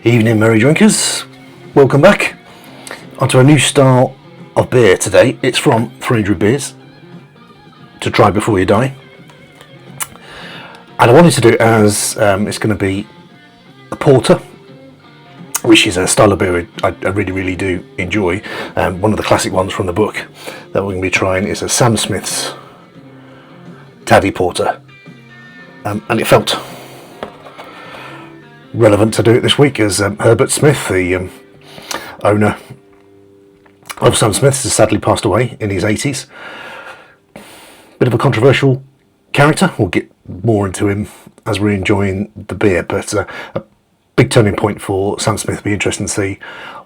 Evening, merry drinkers. Welcome back onto a new style of beer today. It's from 300 Beers to try before you die. And I wanted to do it as it's going to be a porter, which is a style of beer I really do enjoy. One of the classic ones from the book that we're going to be trying is a Sam Smith's Tandy Porter. And it felt relevant to do it this week as Herbert Smith, the owner of Sam Smith's, has sadly passed away in his 80s. Bit of a controversial character. We'll get more into him as we're enjoying the beer, but a big turning point for Sam Smith. It'll be interesting to see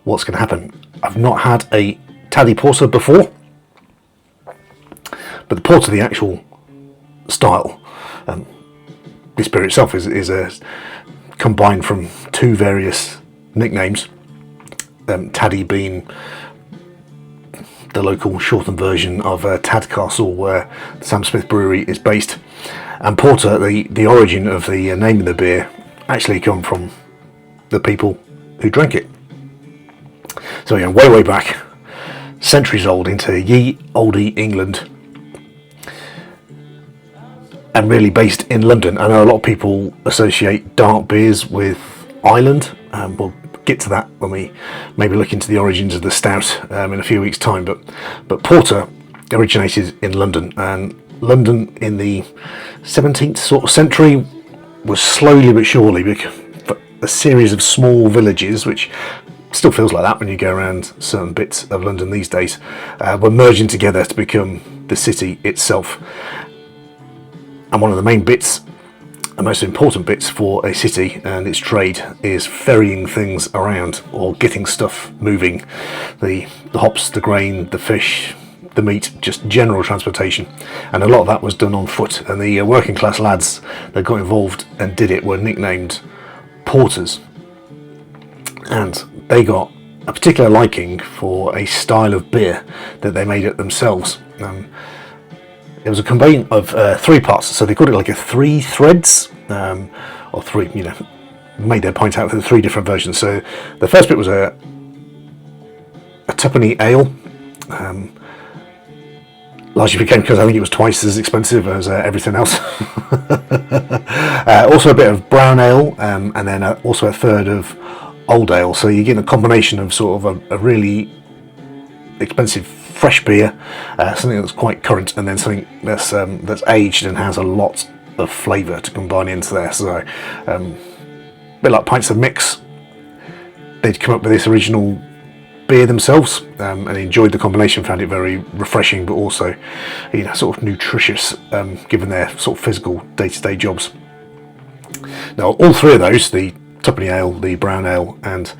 what's going to happen. I've not had a Taddy Porter before, but the porter, the actual style, this beer itself is a combined from two various nicknames, Taddy being the local shortened version of Tadcastle, where Sam Smith Brewery is based, and Porter, the origin of the name of the beer, actually come from the people who drank it. So way back, centuries old, into ye olde England, and really based in London. I know a lot of people associate dark beers with Ireland. We'll get to that when we maybe look into the origins of the stout in a few weeks' time. But Porter originated in London, and London in the 17th sort of century was slowly but surely a series of small villages, which still feels like that when you go around certain bits of London these days, were merging together to become the city itself. And one of the main bits, the most important bits for a city and its trade, is ferrying things around, or getting stuff moving. The hops, the grain, the fish, the meat, just general transportation. And a lot of that was done on foot. And the working class lads that got involved and did it were nicknamed porters. And they got a particular liking for a style of beer that they made it themselves. It was a combine of three parts, so they called it like a three threads, or three, made their point out for the three different versions. So the first bit was a tuppenny ale, largely became because I think it was twice as expensive as everything else. Also a bit of brown ale, and then also a third of old ale. So you get a combination of sort of a really expensive fresh beer, something that's quite current, and then something that's aged and has a lot of flavour to combine into there. So a bit like pints of mix, they'd come up with this original beer themselves, and enjoyed the combination, found it very refreshing, but also sort of nutritious, given their sort of physical day-to-day jobs. Now all three of those, the tuppenny ale, the brown ale and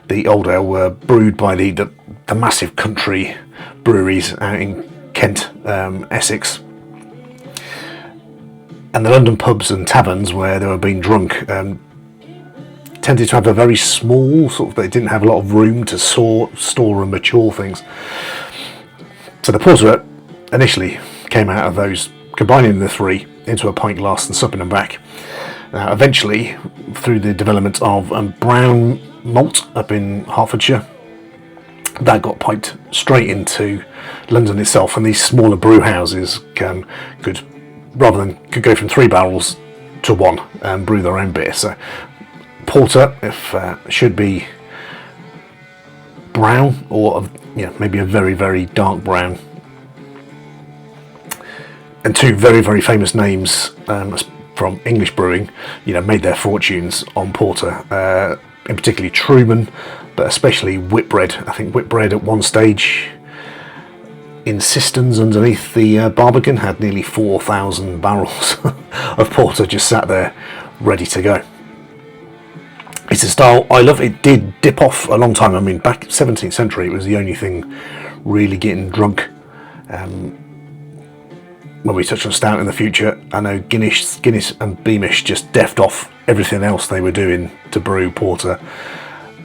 the old ale, were brewed by the massive country breweries out in Kent, Essex, and the London pubs and taverns where they were being drunk tended to have a very small they didn't have a lot of room to store and mature things. So the porter initially came out of those, combining the three into a pint glass and supping them back. Eventually, through the development of brown malt up in Hertfordshire, that got piped straight into London itself, and these smaller brew houses could go from 3 barrels to 1 and brew their own beer. So porter, should be brown, or maybe a very, very dark brown. And two very, very famous names from English brewing, made their fortunes on porter, in particularly Truman, but especially Whitbread. I think Whitbread at one stage in cisterns underneath the Barbican had nearly 4,000 barrels of porter just sat there ready to go. It's a style I love. It did dip off a long time. I mean, back 17th century, it was the only thing really getting drunk. When we touch on stout in the future, I know Guinness and Beamish just deft off everything else they were doing to brew porter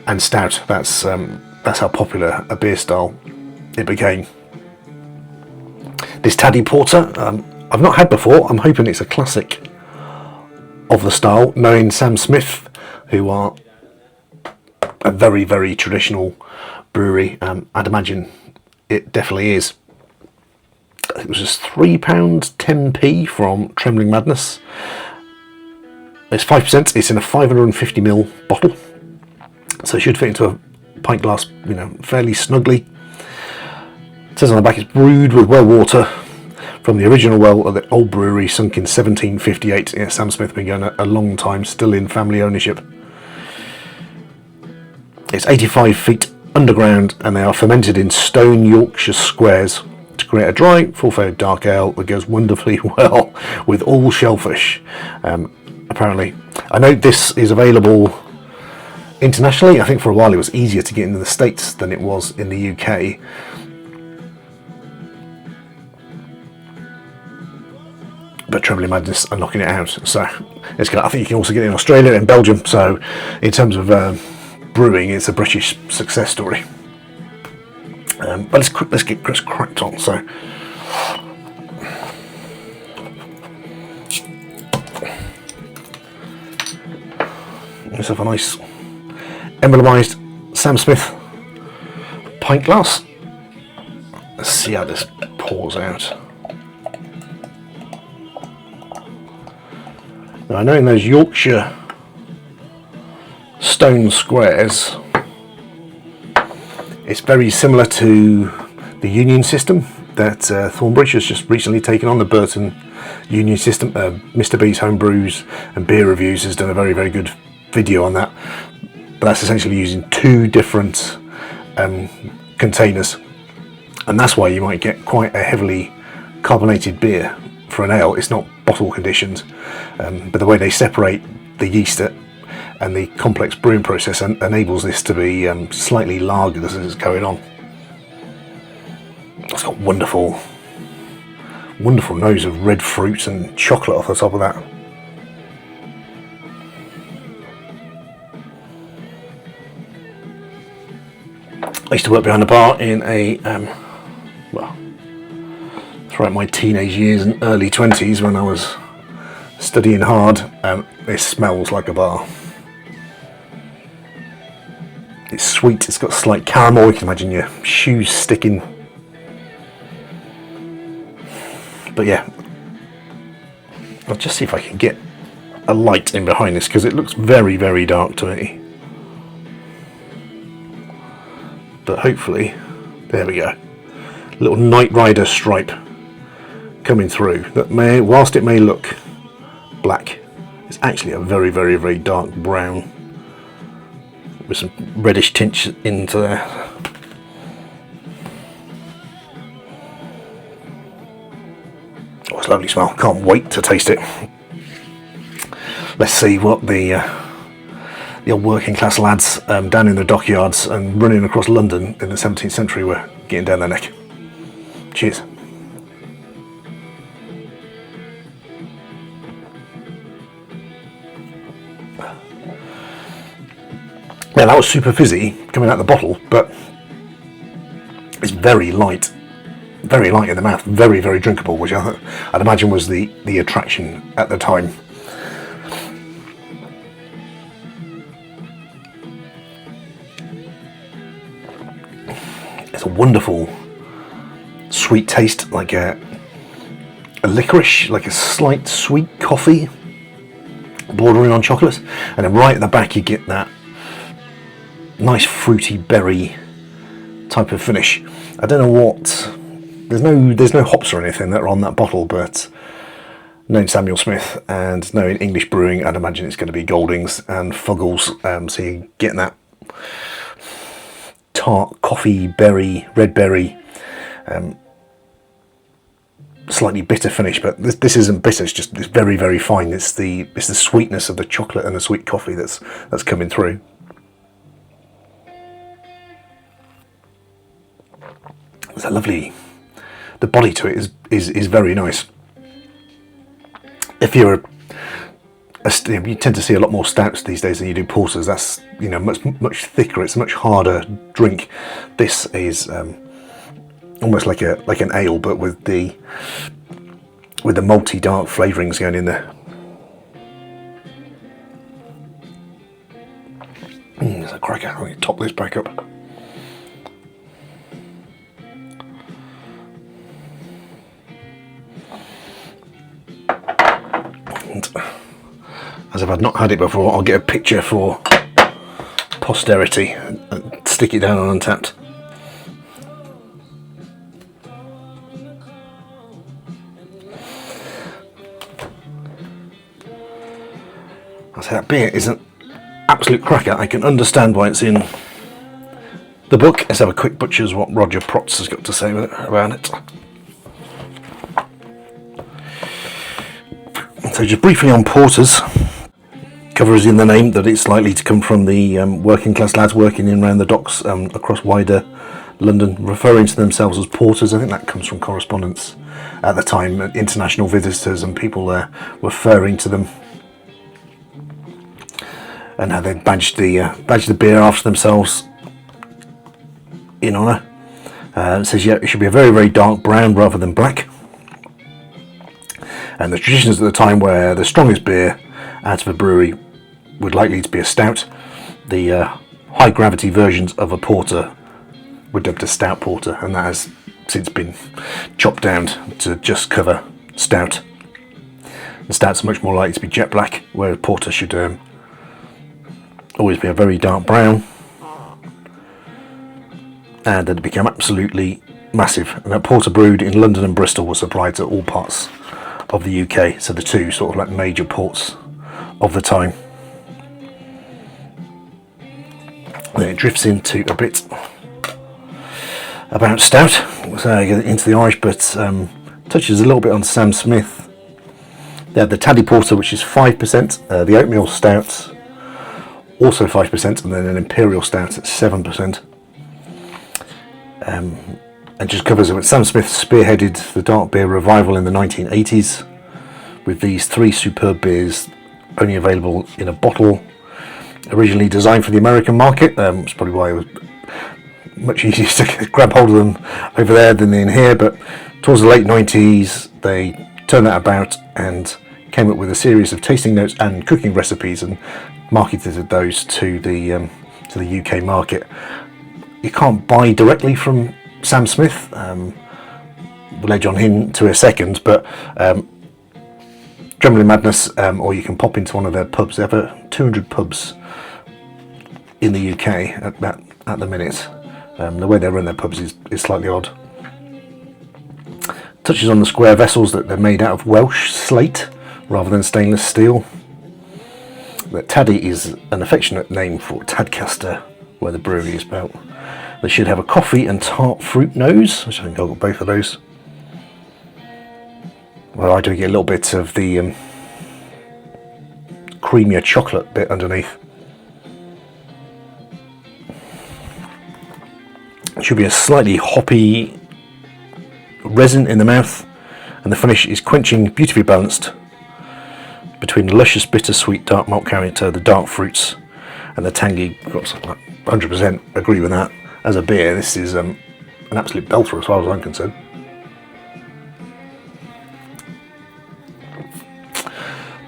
and stout. That's how popular a beer style it became. This Taddy Porter, I've not had before. I'm hoping it's a classic of the style, knowing Sam Smith, who are a very, very traditional brewery. I'd imagine it definitely is. I think it was just £3 10p from Trembling Madness. It's 5%. It's in a 550ml bottle, so it should fit into a pint glass, fairly snugly. It says on the back it's brewed with well water from the original well at the old brewery, sunk in 1758. Yeah, Sam Smith been going a long time, still in family ownership. It's 85 feet underground, and they are fermented in stone Yorkshire squares to create a dry, full-flavoured dark ale that goes wonderfully well with all shellfish. Apparently, I know this is available internationally. I think for a while it was easier to get into the States than it was in the UK. But Trembling Madness are knocking it out, so it's good. I think you can also get it in Australia and Belgium. So, in terms of brewing, it's a British success story. But let's get cracked on. So, let's have a nice emblemised Sam Smith pint glass. Let's see how this pours out. Now, I know in those Yorkshire stone squares, it's very similar to the Union system that Thornbridge has just recently taken on, the Burton Union system. Mr. B's Home Brews and Beer Reviews has done a very, very good video on that. But that's essentially using two different containers, and that's why you might get quite a heavily carbonated beer for an ale. It's not bottle conditioned, but the way they separate the yeast and the complex brewing process enables this to be slightly lagered as it's going on. It's got wonderful nose of red fruit and chocolate off the top of that. I used to work behind a bar in a throughout my teenage years and early 20s when I was studying hard. It smells like a bar. It's sweet, it's got slight caramel. You can imagine your shoes sticking. But yeah, I'll just see if I can get a light in behind this, because it looks very, very dark to me. But hopefully, there we go. Little Knight Rider stripe coming through. That may, whilst it may look black, it's actually a very, very, very dark brown with some reddish tints into there. Oh, it's a lovely smell. Can't wait to taste it. Let's see what the old working class lads down in the dockyards and running across London in the 17th century were getting down their neck. Cheers. Yeah, that was super fizzy coming out of the bottle, but it's very light in the mouth, very, very drinkable, which I'd imagine was the attraction at the time. It's a wonderful sweet taste, like a licorice, like a slight sweet coffee bordering on chocolate, and then right at the back you get that nice fruity berry type of finish. I don't know what, there's no hops or anything that are on that bottle, but knowing Samuel Smith and knowing English brewing, I'd imagine it's going to be Goldings and Fuggles, so you get that tart coffee berry, red berry, slightly bitter finish. But this isn't bitter, it's very, very fine. It's the sweetness of the chocolate and the sweet coffee that's coming through. It's a lovely, the body to it is very nice. If you're you tend to see a lot more stouts these days than you do porters. That's much thicker. It's a much harder drink. This is almost like an ale, but with the malty dark flavourings going in there. It's a cracker. I'm going to top this back up. And as if I've not had it before, I'll get a picture for posterity and stick it down on Untapped. I say that beer is an absolute cracker. I can understand why it's in the book. Let's have a quick butcher's what Roger Protz has got to say about it. So just briefly on porters, covers in the name that it's likely to come from the working class lads working in around the docks across wider London, referring to themselves as porters. I think that comes from correspondence at the time, international visitors and people there referring to them, and how they badged the beer after themselves in honour. It says it should be a very, very dark brown rather than black. And the traditions at the time where the strongest beer out of a brewery would likely to be a stout. The high gravity versions of a porter were dubbed a stout porter, and that has since been chopped down to just cover stout. The stouts are much more likely to be jet black, where a porter should always be a very dark brown. And then it became absolutely massive, and that porter brewed in London and Bristol was supplied to all parts of the UK, so the two sort of like major ports of the time. Then it drifts into a bit about stout, so into the Irish, but touches a little bit on Sam Smith. They have the Tandy Porter, which is 5%, the oatmeal stout also 5%, and then an imperial stout at 7%. And just covers it. Sam Smith spearheaded the dark beer revival in the 1980s with these three superb beers only available in a bottle, originally designed for the American market. It's probably why it was much easier to grab hold of them over there than in here, but towards the late 90s they turned that about and came up with a series of tasting notes and cooking recipes and marketed those to the UK market. You can't buy directly from Sam Smith. We'll edge on him to a second, but Drumlin Madness, or you can pop into one of their pubs. They have 200 pubs in the UK at the minute. The way they run their pubs is slightly odd. Touches on the square vessels that they're made out of Welsh slate rather than stainless steel. That Taddy is an affectionate name for Tadcaster, where the brewery is built. They should have a coffee and tart fruit nose, which I think I've got both of those. Well, I do get a little bit of the creamier chocolate bit underneath. It should be a slightly hoppy resin in the mouth, and the finish is quenching, beautifully balanced between the luscious, bittersweet dark malt character, the dark fruits, and the tangy. Got 100% agree with that. As a beer, this is an absolute belter as far as I'm concerned.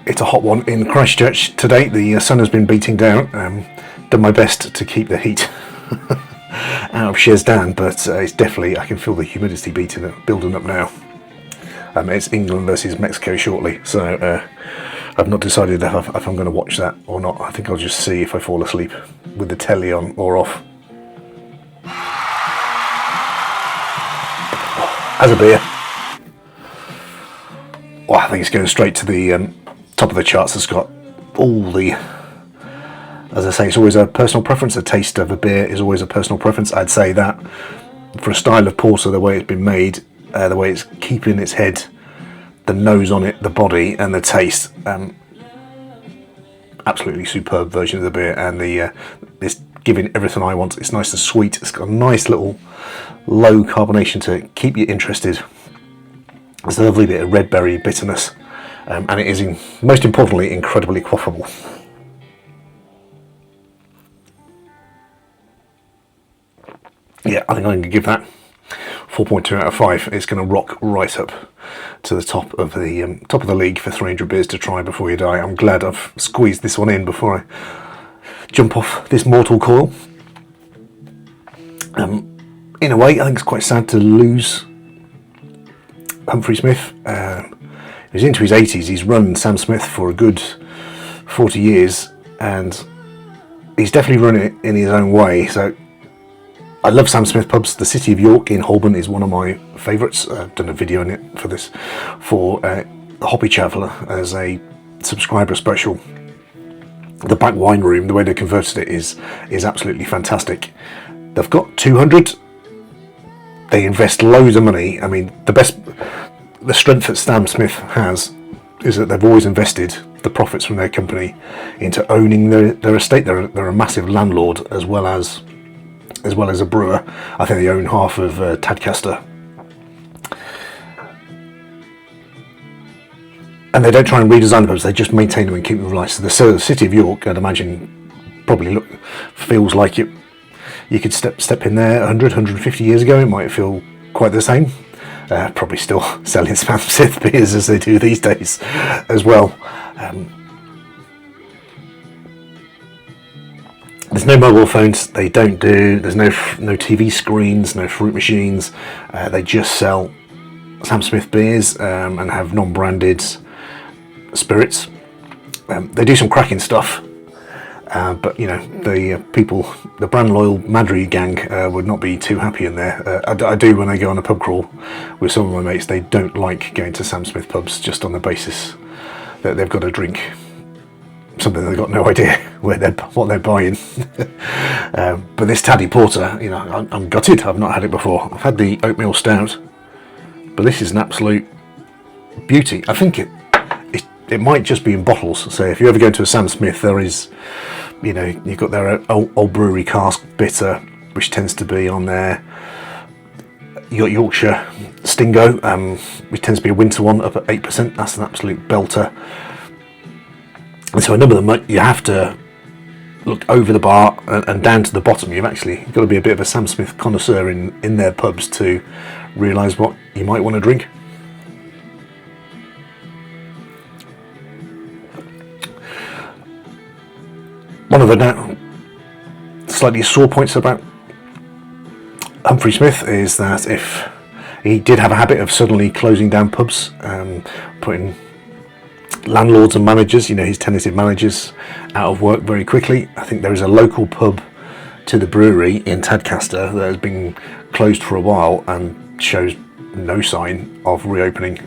It's a hot one in Christchurch today. The sun has been beating down. Done my best to keep the heat out of Shezdan, but it's definitely, I can feel the humidity building up now. It's England versus Mexico shortly, so I've not decided if I'm going to watch that or not. I think I'll just see if I fall asleep with the telly on or off. As a beer, well, I think it's going straight to the top of the charts. It's got all the, as I say, it's always a personal preference. A taste of a beer is always a personal preference. I'd say that for a style of porter, the way it's been made, the way it's keeping its head, the nose on it, the body, and the taste, absolutely superb version of the beer, and it's giving everything I want. It's nice and sweet. It's got a nice little low carbonation to it, keep you interested. There's a lovely bit of red berry bitterness, and it is, most importantly, incredibly quaffable. Yeah, I think I'm going to give that 4.2 out of 5. It's going to rock right up to the top of the league for 300 beers to try before you die. I'm glad I've squeezed this one in before I jump off this mortal coil. In a way, I think it's quite sad to lose Humphrey Smith. He was into his 80s. He's run Sam Smith for a good 40 years, and he's definitely run it in his own way. So I love Sam Smith pubs. The City of York in Holborn is one of my favourites. I've done a video on it for this, for the Hobby Traveller as a subscriber special. The back wine room, the way they converted it is absolutely fantastic. They've got 200. They invest loads of money. I mean, the strength that Sam Smith has is that they've always invested the profits from their company into owning their estate. They're a massive landlord as well as a brewer. I think they own half of Tadcaster. And they don't try and redesign the pubs, they just maintain them and keep them alive. So the City of York, I'd imagine, probably feels like it. You could step in there 100, 150 years ago, it might feel quite the same. Probably still selling Sam Smith beers as they do these days as well. There's no mobile phones, there's no TV screens, no fruit machines. They just sell Sam Smith beers and have non-branded spirits. They do some cracking stuff. But you know, the brand loyal Madry gang would not be too happy in there. I do when I go on a pub crawl with some of my mates. They don't like going to Sam Smith pubs just on the basis that they've got to drink something they've got no idea what they're buying. But this Taddy Porter, you know, I'm gutted. I've not had it before. I've had the oatmeal stout, but this is an absolute beauty. I think it might just be in bottles. So if you ever go to a Sam Smith, there is, you know, you've got their old brewery cask bitter, which tends to be on there. You got Yorkshire Stingo, which tends to be a winter one, up at 8%. That's an absolute belter. And so a number of them, you have to look over the bar and down to the bottom. You've got to be a bit of a Sam Smith connoisseur in their pubs to realise what you might want to drink. One of the slightly sore points about Humphrey Smith is that if he did have a habit of suddenly closing down pubs, putting landlords and managers, you know, his tenanted managers, out of work very quickly. I think there is a local pub to the brewery in Tadcaster that has been closed for a while and shows no sign of reopening.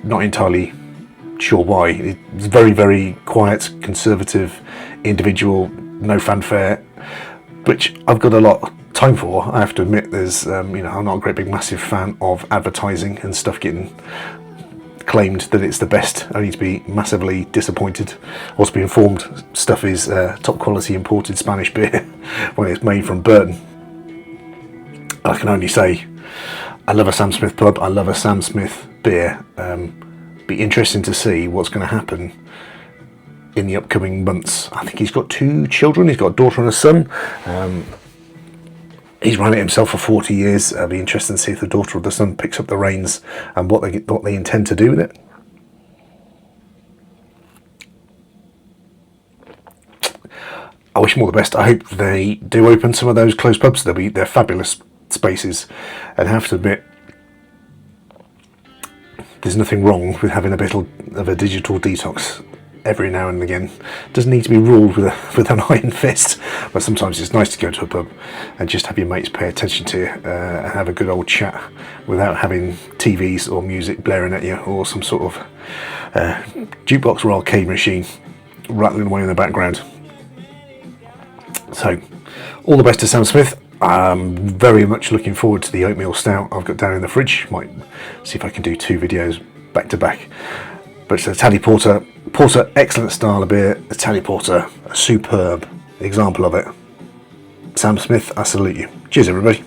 Not entirely sure why. It's very, very quiet, conservative individual, no fanfare, which I've got a lot of time for. I have to admit, there's you know, I'm not a great big massive fan of advertising and stuff getting claimed that it's the best, only to be massively disappointed, or to be informed stuff is top quality imported Spanish beer when it's made from Burton. I can only say I love a Sam Smith pub, I love a Sam Smith beer. Be interesting to see what's going to happen in the upcoming months. I think he's got 2 children. He's got a daughter and a son. He's run it himself for 40 years. It'll be interesting to see if the daughter or the son picks up the reins and what they intend to do with it. I wish them all the best. I hope they do open some of those closed pubs. They're fabulous spaces, and I have to admit, there's nothing wrong with having a bit of a digital detox every now and again. It doesn't need to be ruled with an iron fist, but sometimes it's nice to go to a pub and just have your mates pay attention to you and have a good old chat without having TVs or music blaring at you, or some sort of jukebox or arcade machine rattling away in the background. So, all the best to Sam Smith. I'm very much looking forward to the oatmeal stout I've got down in the fridge. Might see if I can do 2 videos back to back. But it's a Tandy Porter, excellent style of beer. The Tandy Porter, a superb example of it. Sam Smith, I salute you. Cheers, everybody.